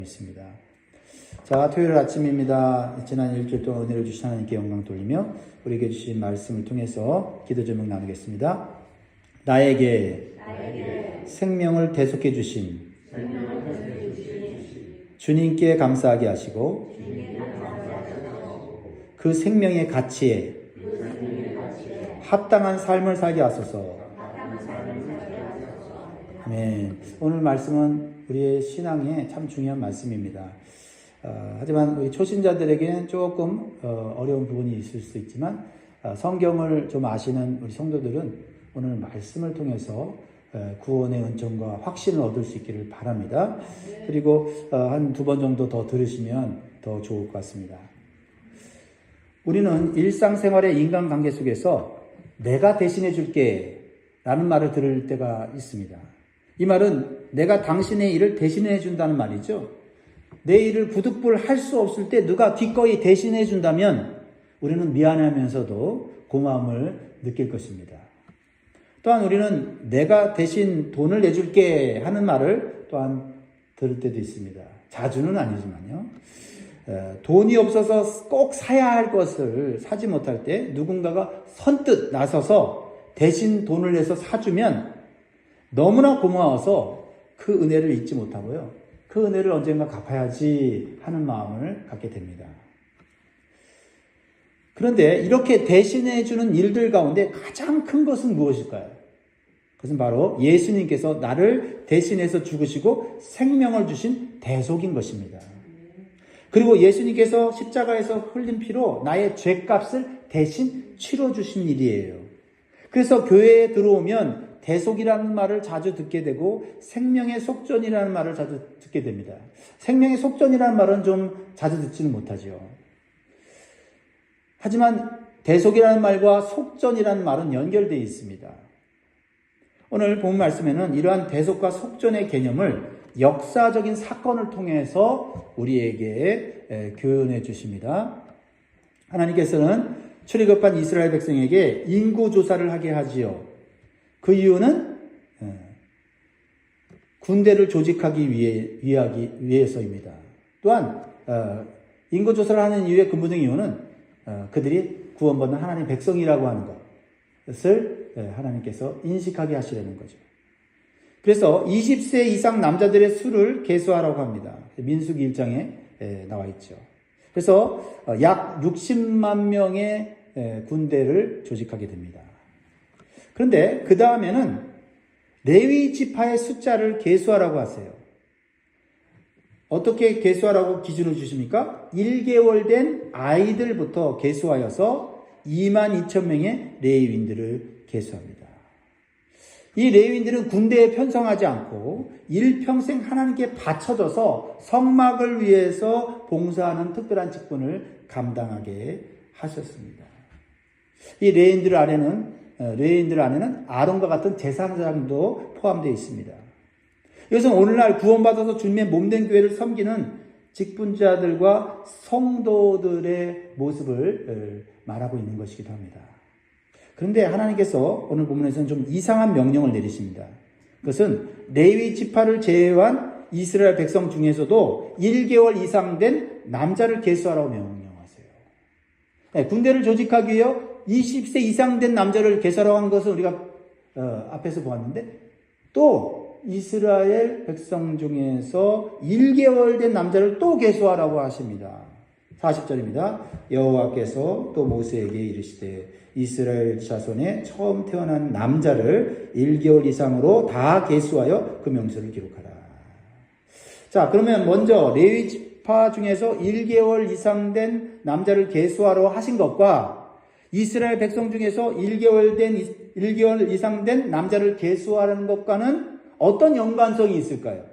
있습니다. 자, 토요일 아침입니다. 지난 일주일 동안 은혜를 주신 하나님께 영광 돌리며 우리에게 주신 말씀을 통해서 기도 제목 나누겠습니다. 나에게 생명을 대속해 주신 주님께 감사하게 하시고 그 생명의 가치에 합당한 삶을 살게 하소서. 아멘. 오늘 말씀은 우리의 신앙에 참 중요한 말씀입니다. 하지만 우리 초신자들에게는 조금 어려운 부분이 있을 수 있지만 성경을 좀 아시는 우리 성도들은 오늘 말씀을 통해서 구원의 은총과 확신을 얻을 수 있기를 바랍니다. 그리고 한 두 번 정도 더 들으시면 더 좋을 것 같습니다. 우리는 일상생활의 인간관계 속에서 내가 대신해 줄게 라는 말을 들을 때가 있습니다. 이 말은 내가 당신의 일을 대신해 준다는 말이죠. 내 일을 부득불 할 수 없을 때 누가 기꺼이 대신해 준다면 우리는 미안하면서도 고마움을 느낄 것입니다. 또한 우리는 내가 대신 돈을 내줄게 하는 말을 또한 들을 때도 있습니다. 자주는 아니지만요. 돈이 없어서 꼭 사야 할 것을 사지 못할 때 누군가가 선뜻 나서서 대신 돈을 내서 사주면 너무나 고마워서 그 은혜를 잊지 못하고요. 그 은혜를 언젠가 갚아야지 하는 마음을 갖게 됩니다. 그런데 이렇게 대신해주는 일들 가운데 가장 큰 것은 무엇일까요? 그것은 바로 예수님께서 나를 대신해서 죽으시고 생명을 주신 대속인 것입니다. 그리고 예수님께서 십자가에서 흘린 피로 나의 죄값을 대신 치러주신 일이에요. 그래서 교회에 들어오면 대속이라는 말을 자주 듣게 되고 생명의 속전이라는 말을 자주 듣게 됩니다. 생명의 속전이라는 말은 좀 자주 듣지는 못하죠. 하지만 대속이라는 말과 속전이라는 말은 연결되어 있습니다. 오늘 본 말씀에는 이러한 대속과 속전의 개념을 역사적인 사건을 통해서 우리에게 교훈해 주십니다. 하나님께서는 출애굽한 이스라엘 백성에게 인구조사를 하게 하지요. 그 이유는 군대를 조직하기 위해서입니다. 또한 인구조사를 하는 이유의 근본적인 이유는 그들이 구원받는 하나님의 백성이라고 하는 것을 하나님께서 인식하게 하시려는 거죠. 그래서 20세 이상 남자들의 수를 계수하라고 합니다. 민수기 1장에 나와 있죠. 그래서 약 60만 명의 군대를 조직하게 됩니다. 그런데 그 다음에는 레위 지파의 숫자를 계수하라고 하세요. 어떻게 계수하라고 기준을 주십니까? 1개월 된 아이들부터 계수하여서 22,000명의 레위인들을 계수합니다. 이 레위인들은 군대에 편성하지 않고 일평생 하나님께 바쳐져서 성막을 위해서 봉사하는 특별한 직분을 감당하게 하셨습니다. 이 레위인들 안에는 아론과 같은 제사장도 포함되어 있습니다. 이것은 오늘날 구원받아서 주님의 몸된 교회를 섬기는 직분자들과 성도들의 모습을 말하고 있는 것이기도 합니다. 그런데 하나님께서 오늘 본문에서는 좀 이상한 명령을 내리십니다. 그것은 레위 지파를 제외한 이스라엘 백성 중에서도 1개월 이상 된 남자를 계수하라고 명령하세요. 군대를 조직하기 위해 20세 이상 된 남자를 계수하라고 한 것은 우리가 앞에서 보았는데 또 이스라엘 백성 중에서 1개월 된 남자를 또 계수하라고 하십니다. 40절입니다. 여호와께서 또 모세에게 이르시되 이스라엘 자손의 처음 태어난 남자를 1개월 이상으로 다 계수하여 그 명수를 기록하라. 자, 그러면 먼저 레위 지파 중에서 1개월 이상 된 남자를 계수하러 하신 것과 이스라엘 백성 중에서 1개월 이상 된 남자를 계수하는 것과는 어떤 연관성이 있을까요?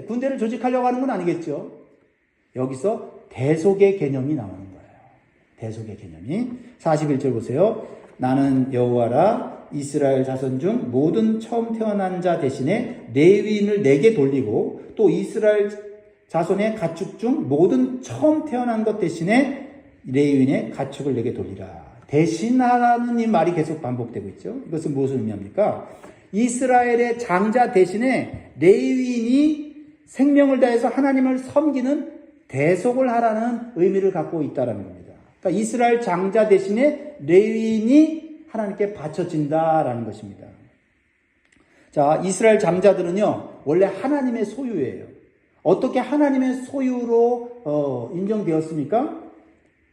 군대를 조직하려고 하는 건 아니겠죠. 여기서 대속의 개념이 나오는 거예요. 대속의 개념이. 41절 보세요. 나는 여호와라. 이스라엘 자손 중 모든 처음 태어난 자 대신에 레위인을 내게 돌리고 또 이스라엘 자손의 가축 중 모든 처음 태어난 것 대신에 레위인의 가축을 내게 돌리라. 대신하라는 이 말이 계속 반복되고 있죠. 이것은 무엇을 의미합니까? 이스라엘의 장자 대신에 레위인이 생명을 다해서 하나님을 섬기는 대속을 하라는 의미를 갖고 있다는 겁니다. 그러니까 이스라엘 장자 대신에 레위인이 하나님께 바쳐진다라는 것입니다. 자, 이스라엘 장자들은요, 원래 하나님의 소유예요. 어떻게 하나님의 소유로 인정되었습니까?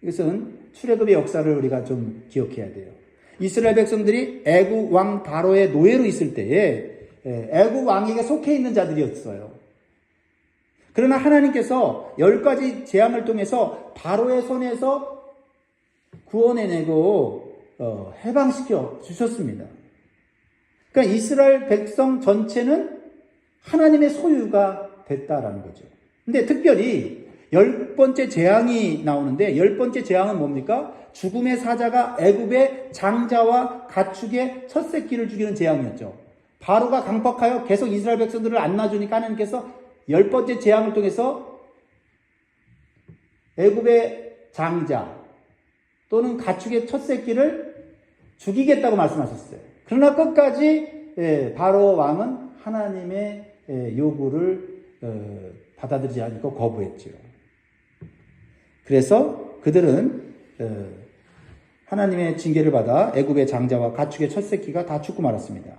이것은 출애굽의 역사를 우리가 좀 기억해야 돼요. 이스라엘 백성들이 애굽 왕 바로의 노예로 있을 때에 애굽 왕에게 속해 있는 자들이었어요. 그러나 하나님께서 10가지 재앙을 통해서 바로의 손에서 구원해내고 해방시켜 주셨습니다. 그러니까 이스라엘 백성 전체는 하나님의 소유가 됐다라는 거죠. 근데 특별히 10번째 재앙이 나오는데 10번째 재앙은 뭡니까? 죽음의 사자가 애굽의 장자와 가축의 첫 새끼를 죽이는 재앙이었죠. 바로가 강박하여 계속 이스라엘 백성들을 안 놔주니까 하나님께서 10번째 재앙을 통해서 애굽의 장자 또는 가축의 첫 새끼를 죽이겠다고 말씀하셨어요. 그러나 끝까지 바로 왕은 하나님의 요구를 받아들이지 않고 거부했죠. 그래서 그들은 하나님의 징계를 받아 애굽의 장자와 가축의 첫 새끼가 다 죽고 말았습니다.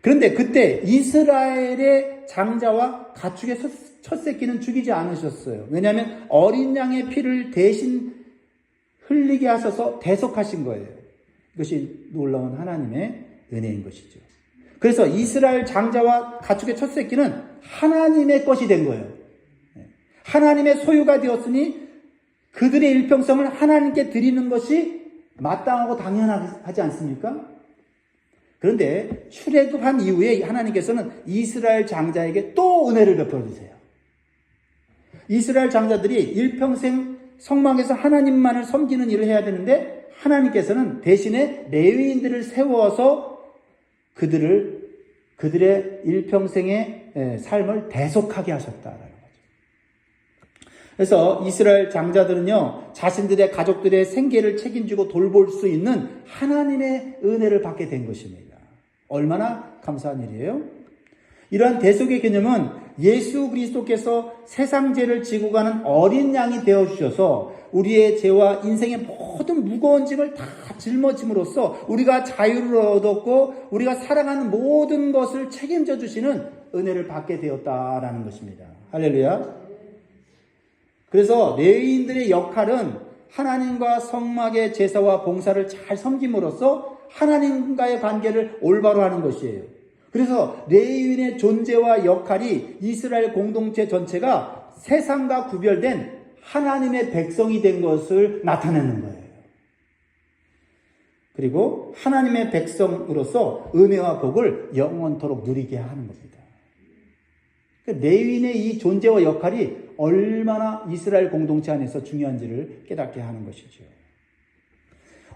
그런데 그때 이스라엘의 장자와 가축의 첫 새끼는 죽이지 않으셨어요. 왜냐하면 어린 양의 피를 대신 흘리게 하셔서 대속하신 거예요. 이것이 놀라운 하나님의 은혜인 것이죠. 그래서 이스라엘 장자와 가축의 첫 새끼는 하나님의 것이 된 거예요. 하나님의 소유가 되었으니 그들의 일평생을 하나님께 드리는 것이 마땅하고 당연하지 않습니까? 그런데 출애굽한 이후에 하나님께서는 이스라엘 장자에게 또 은혜를 베풀어 주세요. 이스라엘 장자들이 일평생 성막에서 하나님만을 섬기는 일을 해야 되는데 하나님께서는 대신에 레위인들을 세워서 그들의 일평생의 삶을 대속하게 하셨다라는 거죠. 그래서 이스라엘 장자들은요, 자신들의 가족들의 생계를 책임지고 돌볼 수 있는 하나님의 은혜를 받게 된 것입니다. 얼마나 감사한 일이에요? 이러한 대속의 개념은 예수 그리스도께서 세상 죄를 지고 가는 어린 양이 되어주셔서 우리의 죄와 인생의 모든 무거운 짐을 다 짊어짐으로써 우리가 자유를 얻었고 우리가 살아가는 모든 것을 책임져 주시는 은혜를 받게 되었다라는 것입니다. 할렐루야. 그래서 레위인들의 역할은 하나님과 성막의 제사와 봉사를 잘 섬김으로써 하나님과의 관계를 올바로 하는 것이에요. 그래서 레위인의 존재와 역할이 이스라엘 공동체 전체가 세상과 구별된 하나님의 백성이 된 것을 나타내는 거예요. 그리고 하나님의 백성으로서 은혜와 복을 영원토록 누리게 하는 겁니다. 레위인의 이 존재와 역할이 얼마나 이스라엘 공동체 안에서 중요한지를 깨닫게 하는 것이죠.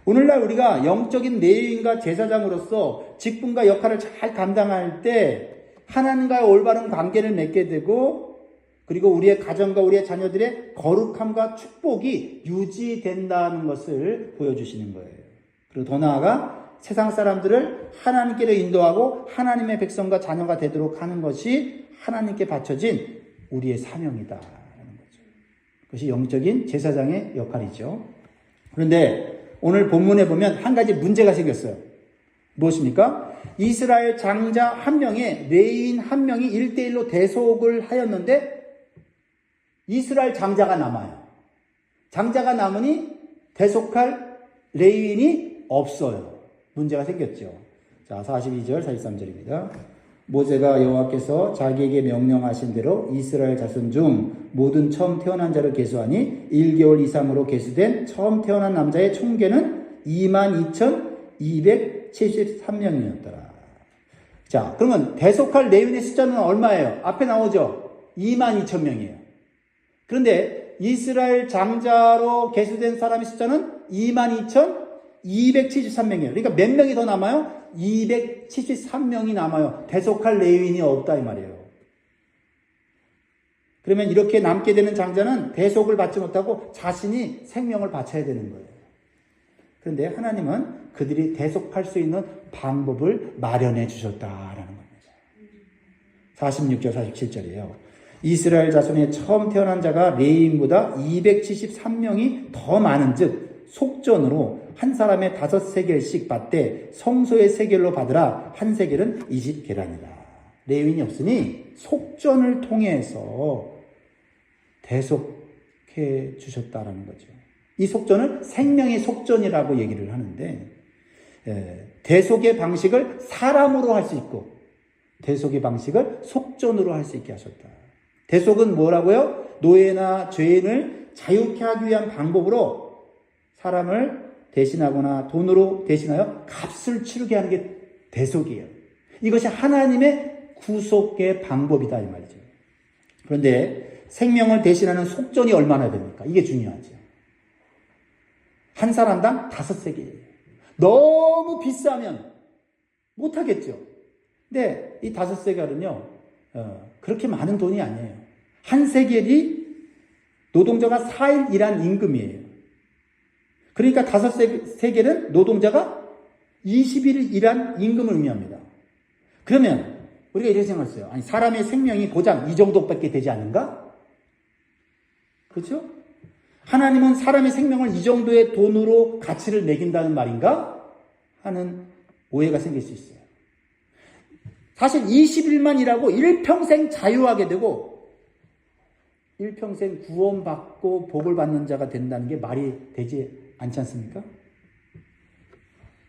오늘날 우리가 영적인 레위인과 제사장으로서 직분과 역할을 잘 감당할 때 하나님과의 올바른 관계를 맺게 되고 그리고 우리의 가정과 우리의 자녀들의 거룩함과 축복이 유지된다는 것을 보여주시는 거예요. 그리고 더 나아가 세상 사람들을 하나님께로 인도하고 하나님의 백성과 자녀가 되도록 하는 것이 하나님께 바쳐진 우리의 사명이다라는 거죠. 그것이 영적인 제사장의 역할이죠. 그런데 오늘 본문에 보면 한 가지 문제가 생겼어요. 무엇입니까? 이스라엘 장자 한 명에 레위인 한 명이 1대1로 대속을 하였는데 이스라엘 장자가 남아요. 장자가 남으니 대속할 레위인이 없어요. 문제가 생겼죠. 자, 42절, 43절입니다. 모세가 여호와께서 자기에게 명령하신 대로 이스라엘 자손 중 모든 처음 태어난 자를 계수하니 1개월 이상으로 계수된 처음 태어난 남자의 총계는 22,273명이었더라. 자, 그러면 대속할 레위인의 숫자는 얼마예요? 앞에 나오죠? 22,000명이에요. 그런데 이스라엘 장자로 계수된 사람의 숫자는 22,273명이에요. 그러니까 몇 명이 더 남아요? 273명이 남아요. 대속할 레위인이 없다 이 말이에요. 그러면 이렇게 남게 되는 장자는 대속을 받지 못하고 자신이 생명을 바쳐야 되는 거예요. 그런데 하나님은 그들이 대속할 수 있는 방법을 마련해 주셨다라는 겁니다. 46절, 47절이에요. 이스라엘 자손의 처음 태어난 자가 레위인보다 273명이 더 많은 즉 속전으로 한 사람의 5세겔씩 받되 성소의 세겔로 받으라. 한 세겔은 20계란이다. 레위인이 없으니 속전을 통해서 대속해 주셨다라는 거죠. 이 속전을 생명의 속전이라고 얘기를 하는데 대속의 방식을 사람으로 할 수 있고 대속의 방식을 속전으로 할 수 있게 하셨다. 대속은 뭐라고요? 노예나 죄인을 자유케 하기 위한 방법으로 사람을 대신하거나 돈으로 대신하여 값을 치르게 하는 게 대속이에요. 이것이 하나님의 구속의 방법이다 이 말이죠. 그런데 생명을 대신하는 속전이 얼마나 됩니까? 이게 중요하죠. 한 사람당 5세겔이에요. 너무 비싸면 못하겠죠. 근데 이 5세겔은요, 그렇게 많은 돈이 아니에요. 한 세겔이 노동자가 4일 일한 임금이에요. 그러니까 5세겔은 노동자가 20일 일한 임금을 의미합니다. 그러면 우리가 이렇게 생각했어요. 아니, 사람의 생명이 고작 이 정도밖에 되지 않는가? 그렇죠? 하나님은 사람의 생명을 이 정도의 돈으로 가치를 매긴다는 말인가? 하는 오해가 생길 수 있어요. 사실 20일만 일하고 일평생 자유하게 되고 일평생 구원받고 복을 받는 자가 된다는 게 말이 되지 않지 않습니까?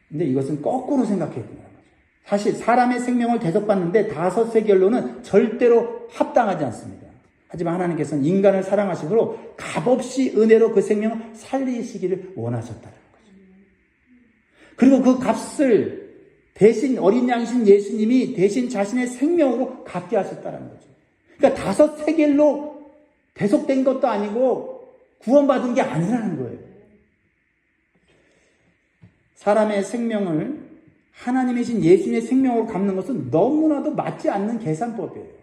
근데 이것은 거꾸로 생각해야 된다는 거죠. 사실 사람의 생명을 대속받는데 5세겔로는 절대로 합당하지 않습니다. 하지만 하나님께서는 인간을 사랑하시므로 값없이 은혜로 그 생명을 살리시기를 원하셨다는 거죠. 그리고 그 값을 대신 어린 양이신 예수님이 대신 자신의 생명으로 갚게 하셨다는 거죠. 그러니까 5세겔로 대속된 것도 아니고 구원받은 게 아니라는 거예요. 사람의 생명을 하나님이신 예수님의 생명으로 갚는 것은 너무나도 맞지 않는 계산법이에요.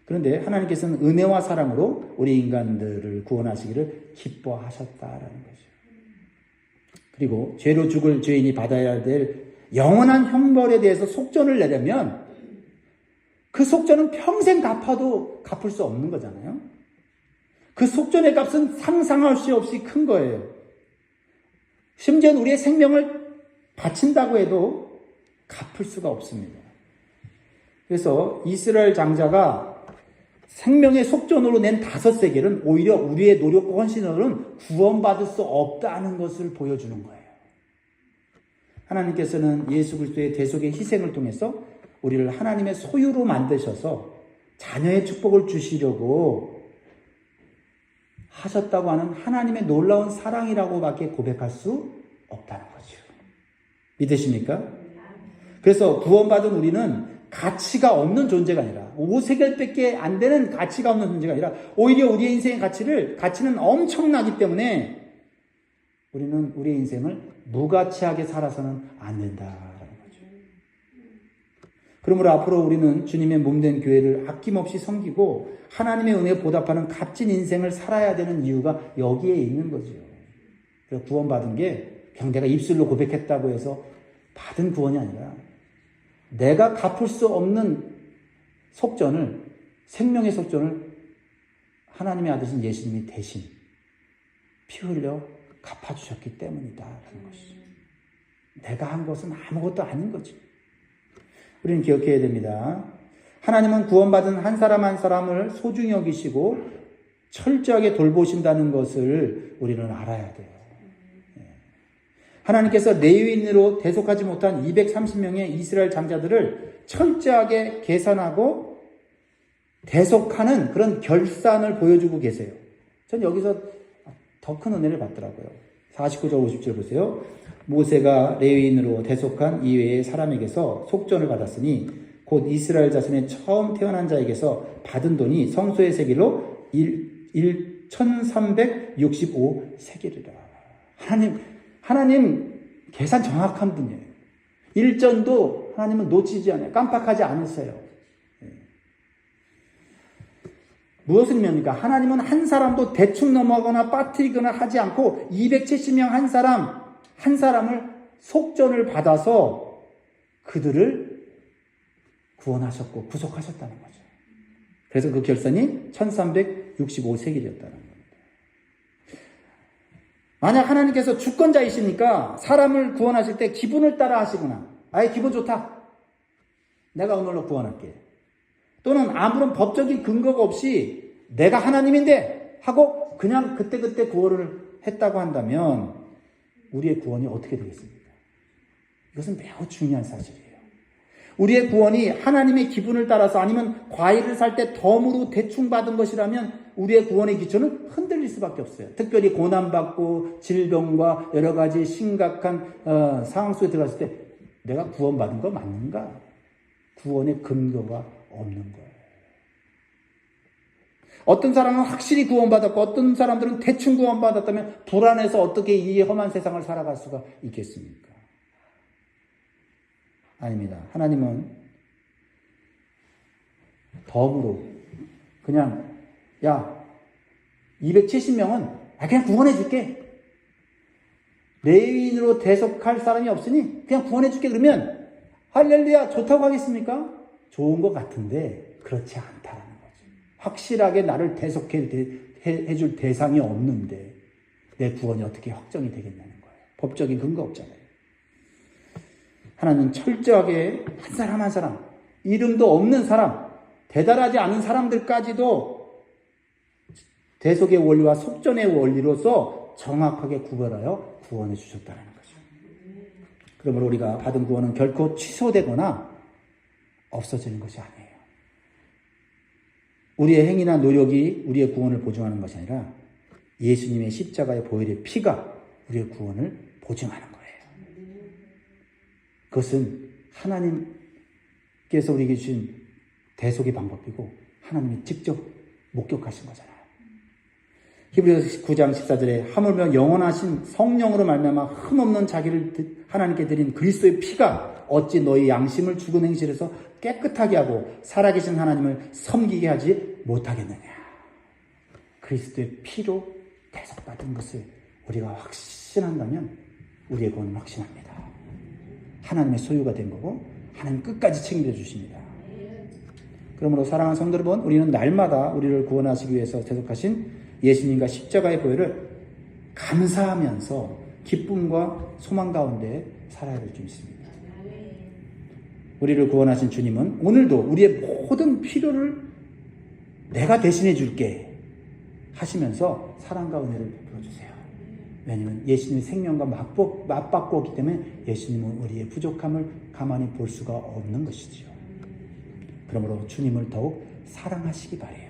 그런데 하나님께서는 은혜와 사랑으로 우리 인간들을 구원하시기를 기뻐하셨다라는 거죠. 그리고 죄로 죽을 죄인이 받아야 될 영원한 형벌에 대해서 속전을 내려면 그 속전은 평생 갚아도 갚을 수 없는 거잖아요. 그 속전의 값은 상상할 수 없이 큰 거예요. 심지어는 우리의 생명을 바친다고 해도 갚을 수가 없습니다. 그래서 이스라엘 장자가 생명의 속전으로 낸 5세겔은 오히려 우리의 노력과 헌신으로는 구원받을 수 없다는 것을 보여주는 거예요. 하나님께서는 예수 그리스도의 대속의 희생을 통해서 우리를 하나님의 소유로 만드셔서 자녀의 축복을 주시려고 하셨다고 하는 하나님의 놀라운 사랑이라고밖에 고백할 수 없다는 거죠. 믿으십니까? 그래서 구원받은 우리는 가치가 없는 존재가 아니라 5세겔밖에 안 되는 가치가 없는 존재가 아니라 오히려 우리의 인생의 가치는 엄청나기 때문에 우리는 우리의 인생을 무가치하게 살아서는 안 된다라는 거죠. 그러므로 앞으로 우리는 주님의 몸된 교회를 아낌없이 섬기고 하나님의 은혜에 보답하는 값진 인생을 살아야 되는 이유가 여기에 있는 거죠. 그래서 구원받은 게 그냥 내가 입술로 고백했다고 해서 받은 구원이 아니라 내가 갚을 수 없는 속전을, 생명의 속전을 하나님의 아들이신 예수님이 대신 피 흘려 갚아주셨기 때문이다라는 것이죠. 내가 한 것은 아무것도 아닌 거죠. 우리는 기억해야 됩니다. 하나님은 구원받은 한 사람 한 사람을 소중히 여기시고 철저하게 돌보신다는 것을 우리는 알아야 돼요. 하나님께서 레위인으로 대속하지 못한 230명의 이스라엘 장자들을 철저하게 계산하고 대속하는 그런 결산을 보여주고 계세요. 전 여기서 더 큰 은혜를 받더라고요. 49절 50절 보세요. 모세가 레위인으로 대속한 이외의 사람에게서 속전을 받았으니 곧 이스라엘 자손의 처음 태어난 자에게서 받은 돈이 성소의 세겔로 1365세겔이라. 하나님 계산 정확한 분이에요. 일전도 하나님은 놓치지 않아요. 깜빡하지 않으세요. 무엇을 의미합니까? 하나님은 한 사람도 대충 넘어가거나 빠뜨리거나 하지 않고 270명 한 사람을 속전을 받아서 그들을 구원하셨고 구속하셨다는 거죠. 그래서 그 결선이 1365세기였다는 겁니다. 만약 하나님께서 주권자이시니까 사람을 구원하실 때 기분을 따라 하시거나, 아예 기분 좋다, 내가 오늘로 구원할게, 또는 아무런 법적인 근거가 없이 내가 하나님인데 하고 그냥 그때그때 구원을 했다고 한다면 우리의 구원이 어떻게 되겠습니까? 이것은 매우 중요한 사실이에요. 우리의 구원이 하나님의 기분을 따라서 아니면 과일을 살 때 덤으로 대충 받은 것이라면 우리의 구원의 기초는 흔들릴 수밖에 없어요. 특별히 고난받고 질병과 여러 가지 심각한 상황 속에 들어갔을 때 내가 구원받은 거 맞는가? 구원의 근거가 없는 거예요. 어떤 사람은 확실히 구원받았고 어떤 사람들은 대충 구원받았다면 불안해서 어떻게 이 험한 세상을 살아갈 수가 있겠습니까? 아닙니다. 하나님은 덤으로 그냥 270명은 그냥 구원해 줄게. 레위인으로 대속할 사람이 없으니 그냥 구원해 줄게. 그러면 할렐루야 좋다고 하겠습니까? 좋은 것 같은데 그렇지 않다라는 거죠. 확실하게 나를 대속해 줄 대상이 없는데 내 구원이 어떻게 확정이 되겠냐는 거예요. 법적인 근거 없잖아요. 하나님은 철저하게 한 사람 한 사람, 이름도 없는 사람, 대단하지 않은 사람들까지도 대속의 원리와 속전의 원리로서 정확하게 구별하여 구원해 주셨다는 거죠. 그러므로 우리가 받은 구원은 결코 취소되거나 없어지는 것이 아니에요. 우리의 행위나 노력이 우리의 구원을 보증하는 것이 아니라 예수님의 십자가의 보혈의 피가 우리의 구원을 보증하는 거예요. 그것은 하나님께서 우리에게 주신 대속의 방법이고 하나님이 직접 목격하신 거잖아요. 히브리서 9장 14절에 하물며 영원하신 성령으로 말미암아 흠없는 자기를 하나님께 드린 그리스도의 피가 어찌 너희 양심을 죽은 행실에서 깨끗하게 하고 살아계신 하나님을 섬기게 하지 못하겠느냐. 그리스도의 피로 대속받은 것을 우리가 확신한다면 우리의 구원은 확신합니다. 하나님의 소유가 된 거고 하나님 끝까지 책임져 주십니다. 그러므로 사랑하는 성도 여러분, 우리는 날마다 우리를 구원하시기 위해서 대속하신 예수님과 십자가의 보혈을 감사하면서 기쁨과 소망 가운데 살아야 될 줄 믿습니다. 우리를 구원하신 주님은 오늘도 우리의 모든 필요를 내가 대신해 줄게 하시면서 사랑과 은혜를 베풀어 주세요. 왜냐하면 예수님의 생명과 맞받고 오기 때문에 예수님은 우리의 부족함을 가만히 볼 수가 없는 것이지요. 그러므로 주님을 더욱 사랑하시기 바라요.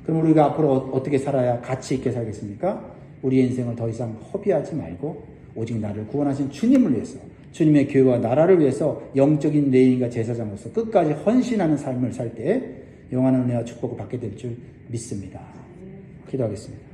그럼 우리가 앞으로 어떻게 살아야 가치 있게 살겠습니까? 우리의 인생을 더 이상 허비하지 말고 오직 나를 구원하신 주님을 위해서, 주님의 교회와 나라를 위해서 영적인 레위인과 제사장으로서 끝까지 헌신하는 삶을 살 때 영원한 은혜와 축복을 받게 될 줄 믿습니다. 기도하겠습니다.